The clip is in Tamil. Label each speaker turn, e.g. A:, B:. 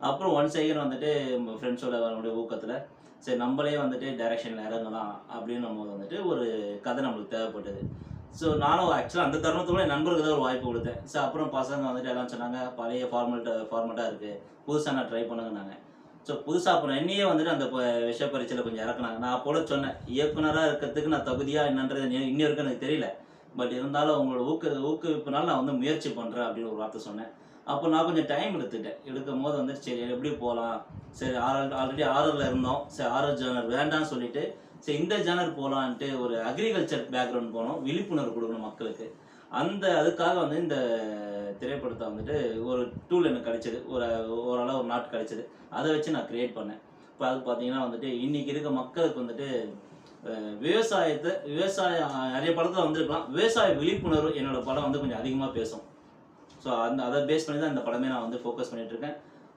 A: அப்புறம் ஒன் செகண்ட் வந்துட்டு ஃப்ரெண்ட்ஸோட அவனுடைய ஊக்கத்தில் சரி நம்மளே வந்துட்டு டைரக்ஷனில் இறங்கலாம் அப்படின்னும் போது வந்துட்டு ஒரு கதை நம்மளுக்கு தேவைப்பட்டது. ஸோ நானும் ஆக்சுவலாக அந்த தருணத்தோட என் நண்பருக்கு தான் ஒரு வாய்ப்பு கொடுத்தேன். ஸோ அப்புறம் பசங்க வந்துட்டு எல்லாம் சொன்னாங்க பழைய ஃபார்மேட்டாக இருக்குது, புதுசாக நான் ட்ரை பண்ணுங்கன்னாங்க. ஸோ புதுசாக அப்புறம் என்னையே வந்துட்டு அந்த விஷ பரீட்சையில் கொஞ்சம் இறக்குனாங்க. நான் அப்போல சொன்னேன் இயக்குனராக இருக்கிறதுக்கு நான் தகுதியாக என்னன்றது இன்னி வரைக்கும் எனக்கு தெரியல. பட் இருந்தாலும் உங்களோட ஊக்குவிப்புனால நான் வந்து முயற்சி பண்ணுறேன் அப்படின்னு ஒரு வார்த்தை சொன்னேன். அப்போ நான் கொஞ்சம் டைம் எடுத்துக்கிட்டேன். எடுக்கும்போது வந்துட்டு சரி எப்படி போகலாம், சரி ஆல்ரெடி ஆர்ஆரில் இருந்தோம், சரி ஆர்ஆர் ஜேர்னர் வேண்டாம்னு சொல்லிட்டு சரி இந்த ஜேர்னர் போகலான்ட்டு ஒரு அக்ரிகல்ச்சர் பேக்ரவுண்ட் போனோம், விழிப்புணர்வு கொடுக்கணும் மக்களுக்கு. அதுக்காக வந்து இந்த திரைப்படத்தை வந்துட்டு ஒரு டூல் எனக்கு கிடைச்சது, ஓரளவு ஒரு நாட் கிடைச்சது. அதை வச்சு நான் கிரியேட் பண்ணேன். இப்போ அது பார்த்தீங்கன்னா வந்துட்டு இன்றைக்கி இருக்க மக்களுக்கு வந்துட்டு விவசாயம் நிறைய படத்தில் வந்திருக்கலாம், விவசாய விழிப்புணர்வு என்னோடய படம் வந்து கொஞ்சம் அதிகமாக பேசும். ஸோ அதை பேஸ் பண்ணி தான் இந்த படமே நான் வந்து ஃபோக்கஸ் பண்ணிகிட்ருக்கேன்.